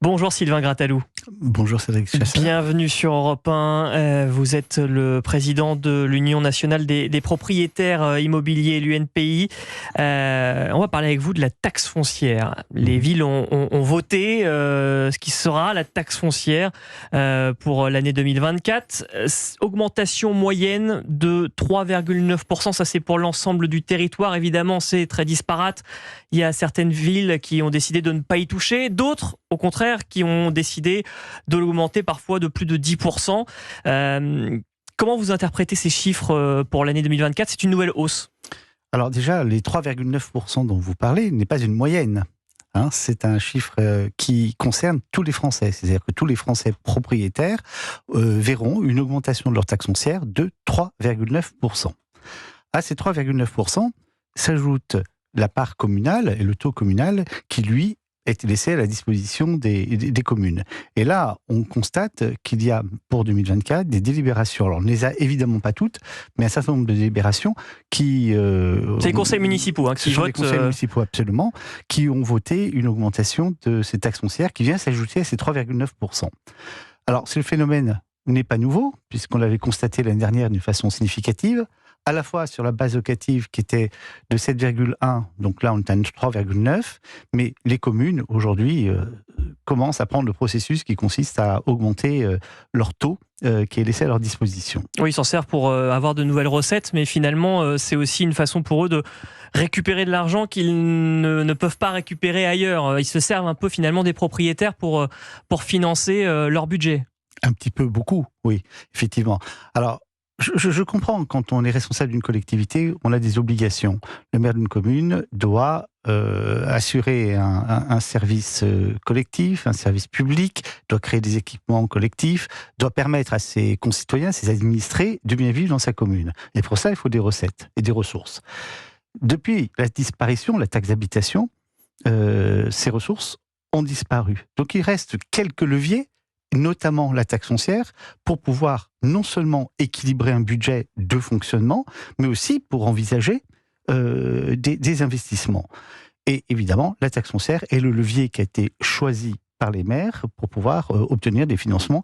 Bonjour Sylvain Grattalou. Bonjour Cédric Chasseur. Bienvenue sur Europe 1. Vous êtes le président de l'Union nationale des propriétaires immobiliers, l'UNPI. On va parler avec vous de la taxe foncière. Les villes ont voté ce qui sera la taxe foncière pour l'année 2024. Augmentation moyenne de 3,9%. Ça, c'est pour l'ensemble du territoire. Évidemment, c'est très disparate. Il y a certaines villes qui ont décidé de ne pas y toucher. D'autres, au contraire, qui ont décidé de l'augmenter parfois de plus de 10%. Comment vous interprétez ces chiffres pour l'année 2024 ? C'est une nouvelle hausse. Alors déjà, les 3,9% dont vous parlez n'est pas une moyenne. C'est un chiffre qui concerne tous les Français. C'est-à-dire que tous les Français propriétaires verront une augmentation de leur taxe foncière de 3,9%. À ces 3,9% s'ajoute la part communale et le taux communal qui, lui, est laissé à la disposition des communes. Et là, on constate qu'il y a, pour 2024, des délibérations. Alors, on ne les a évidemment pas toutes, mais un certain nombre de délibérations qui... c'est les conseils municipaux qui votent... Les conseils municipaux, absolument, qui ont voté une augmentation de ces taxes foncières qui vient s'ajouter à ces 3,9%. Alors, ce phénomène n'est pas nouveau, puisqu'on l'avait constaté l'année dernière d'une façon significative, à la fois sur la base locative qui était de 7,1, donc là on est à 3,9, mais les communes aujourd'hui commencent à prendre le processus qui consiste à augmenter leur taux qui est laissé à leur disposition. Oui, ils s'en servent pour avoir de nouvelles recettes, mais finalement c'est aussi une façon pour eux de récupérer de l'argent qu'ils ne peuvent pas récupérer ailleurs. Ils se servent un peu finalement des propriétaires pour financer leur budget. Un petit peu, beaucoup, oui, effectivement. Alors, je comprends, quand on est responsable d'une collectivité, on a des obligations. Le maire d'une commune doit assurer un service collectif, un service public, doit créer des équipements collectifs, doit permettre à ses concitoyens, ses administrés, de bien vivre dans sa commune. Et pour ça, il faut des recettes et des ressources. Depuis la disparition de la taxe d'habitation, ces ressources ont disparu. Donc il reste quelques leviers, notamment la taxe foncière, pour pouvoir non seulement équilibrer un budget de fonctionnement, mais aussi pour envisager des investissements. Et évidemment, la taxe foncière est le levier qui a été choisi par les maires pour pouvoir obtenir des financements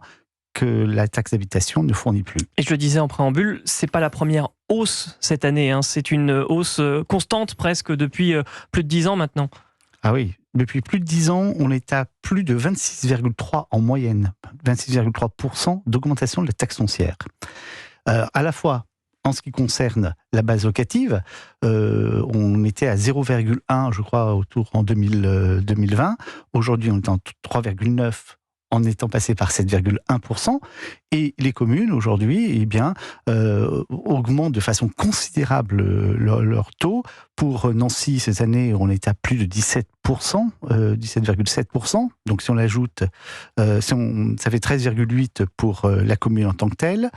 que la taxe d'habitation ne fournit plus. Et je le disais en préambule, c'est pas la première hausse cette année, c'est une hausse constante presque depuis plus de 10 ans maintenant. Ah oui, depuis plus de 10 ans, on est à plus de 26,3 en moyenne, 26,3% d'augmentation de la taxe foncière. À la fois, en ce qui concerne la base locative, on était à 0,1, je crois, en 2020. Aujourd'hui, on est en 3,9 en étant passé par 7,1%. Et les communes, aujourd'hui, augmentent de façon considérable leur taux. Pour Nancy, cette année, on est à plus de 17%, 17,7%. Donc, si on l'ajoute, ça fait 13,8% pour la commune en tant que telle.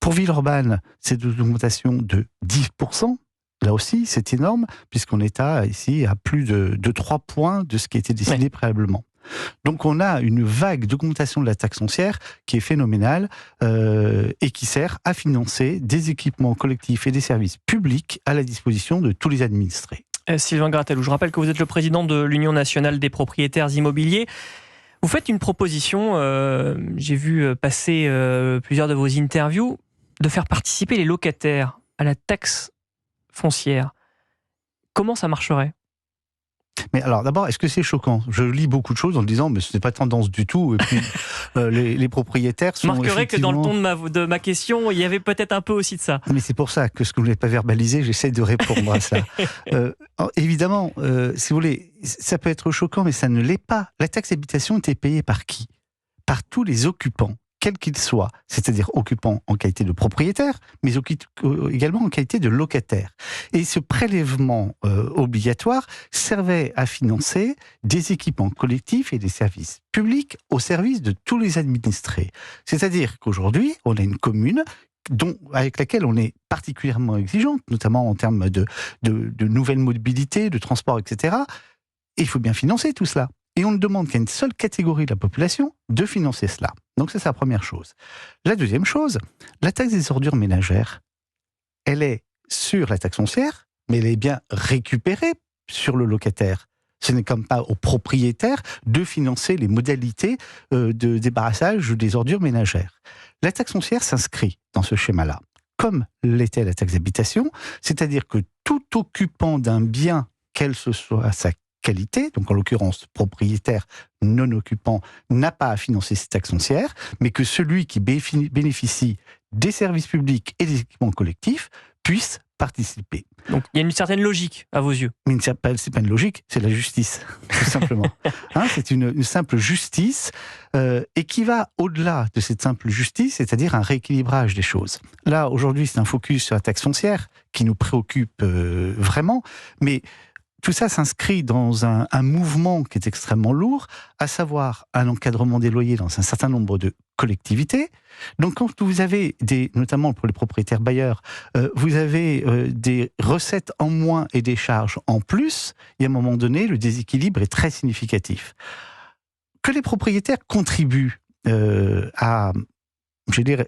Pour Villeurbanne, c'est une augmentation de 10%. Là aussi, c'est énorme, puisqu'on est ici à plus de 3 points de ce qui était décidé préalablement. Donc on a une vague d'augmentation de la taxe foncière qui est phénoménale et qui sert à financer des équipements collectifs et des services publics à la disposition de tous les administrés. Sylvain Grattalou, je rappelle que vous êtes le président de l'Union nationale des propriétaires immobiliers. Vous faites une proposition, j'ai vu passer plusieurs de vos interviews, de faire participer les locataires à la taxe foncière. Comment ça marcherait ? Mais alors d'abord, est-ce que c'est choquant ? Je lis beaucoup de choses en me disant mais ce n'est pas tendance du tout. Et puis les propriétaires sont remarquerez que dans le ton de ma question, il y avait peut-être un peu aussi de ça. Mais c'est pour ça que ce que vous n'avez pas verbalisé, j'essaie de répondre à ça. Évidemment, si vous voulez, ça peut être choquant, mais ça ne l'est pas. La taxe d'habitation était payée par qui ? Par tous les occupants, quels qu'ils soient, c'est-à-dire occupants en qualité de propriétaires, mais également en qualité de locataires. Et ce prélèvement obligatoire servait à financer des équipements collectifs et des services publics au service de tous les administrés. C'est-à-dire qu'aujourd'hui, on a une commune avec laquelle on est particulièrement exigeante, notamment en termes de nouvelles mobilités, de transport, etc. Et il faut bien financer tout cela. Et on ne demande qu'à une seule catégorie de la population de financer cela. Donc c'est la première chose. La deuxième chose, la taxe des ordures ménagères, elle est sur la taxe foncière, mais elle est bien récupérée sur le locataire. Ce n'est comme pas aux propriétaires de financer les modalités de débarrassage des ordures ménagères. La taxe foncière s'inscrit dans ce schéma-là, comme l'était la taxe d'habitation, c'est-à-dire que tout occupant d'un bien, quelle que soit sa qualité, donc en l'occurrence propriétaire non occupant, n'a pas à financer cette taxe foncière, mais que celui qui bénéficie des services publics et des équipements collectifs puisse participer. Donc il y a une certaine logique à vos yeux. Mais c'est pas une logique, c'est la justice, tout simplement. C'est une simple justice et qui va au-delà de cette simple justice, c'est-à-dire un rééquilibrage des choses. Là, aujourd'hui, c'est un focus sur la taxe foncière qui nous préoccupe vraiment, mais tout ça s'inscrit dans un mouvement qui est extrêmement lourd, à savoir un encadrement des loyers dans un certain nombre de collectivités. Donc quand vous avez, notamment pour les propriétaires bailleurs, vous avez des recettes en moins et des charges en plus, et à un moment donné, le déséquilibre est très significatif. Que les propriétaires contribuent à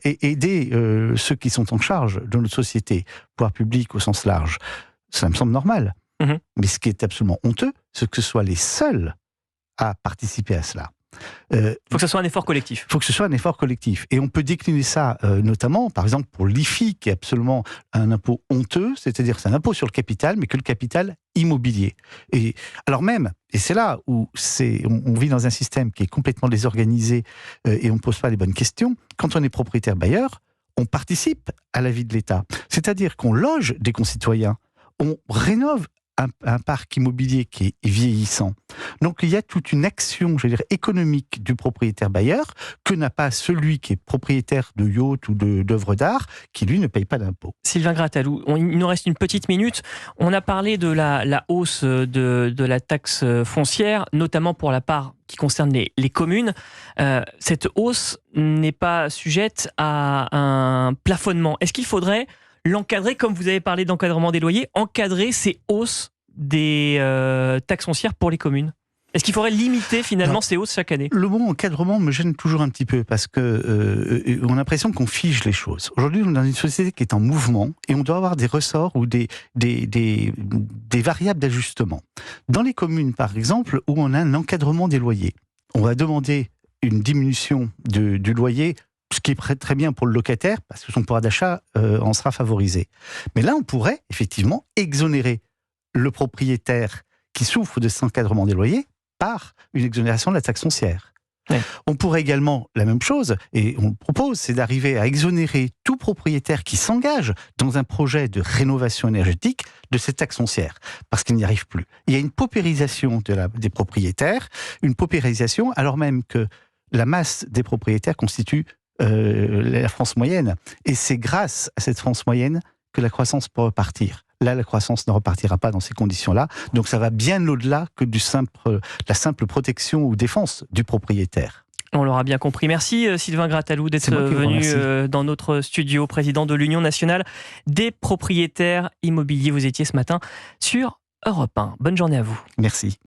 aider ceux qui sont en charge de notre société, pouvoir public au sens large, ça me semble normal. Mais ce qui est absolument honteux, c'est que ce soit les seuls à participer à cela. Il faut que ce soit un effort collectif. Il faut que ce soit un effort collectif. Et on peut décliner ça notamment, par exemple, pour l'IFI, qui est absolument un impôt honteux, c'est-à-dire c'est un impôt sur le capital, mais que le capital immobilier. Et alors même, et c'est là où on vit dans un système qui est complètement désorganisé et on ne pose pas les bonnes questions, quand on est propriétaire bailleur, on participe à la vie de l'État. C'est-à-dire qu'on loge des concitoyens, on rénove un parc immobilier qui est vieillissant. Donc il y a toute une action, je veux dire, économique du propriétaire bailleur que n'a pas celui qui est propriétaire de yachts ou d'œuvres d'art, qui lui ne paye pas d'impôts. Sylvain Grattalou, il nous reste une petite minute. On a parlé de la hausse de la taxe foncière, notamment pour la part qui concerne les communes. Cette hausse n'est pas sujette à un plafonnement. Est-ce qu'il faudrait l'encadrer, comme vous avez parlé d'encadrement des loyers, encadrer ces hausses des taxes foncières pour les communes? Est-ce qu'il faudrait limiter finalement ces hausses chaque année? Le mot encadrement me gêne toujours un petit peu parce que on a l'impression qu'on fige les choses. Aujourd'hui, on est dans une société qui est en mouvement et on doit avoir des ressorts ou des variables d'ajustement. Dans les communes, par exemple, où on a un encadrement des loyers, on va demander une diminution du loyer, ce qui est très bien pour le locataire, parce que son pouvoir d'achat en sera favorisé. Mais là, on pourrait effectivement exonérer le propriétaire qui souffre de cet encadrement des loyers par une exonération de la taxe foncière. Ouais. On pourrait également, la même chose, et on le propose, c'est d'arriver à exonérer tout propriétaire qui s'engage dans un projet de rénovation énergétique de cette taxe foncière, parce qu'il n'y arrive plus. Il y a une paupérisation des propriétaires, une paupérisation alors même que la masse des propriétaires constitue la France moyenne. Et c'est grâce à cette France moyenne que la croissance peut repartir. Là, la croissance ne repartira pas dans ces conditions-là. Donc ça va bien au-delà que la simple protection ou défense du propriétaire. On l'aura bien compris. Merci Sylvain Grattalou d'être venu dans notre studio, président de l'Union nationale des propriétaires immobiliers. Vous étiez ce matin sur Europe 1. Bonne journée à vous. Merci.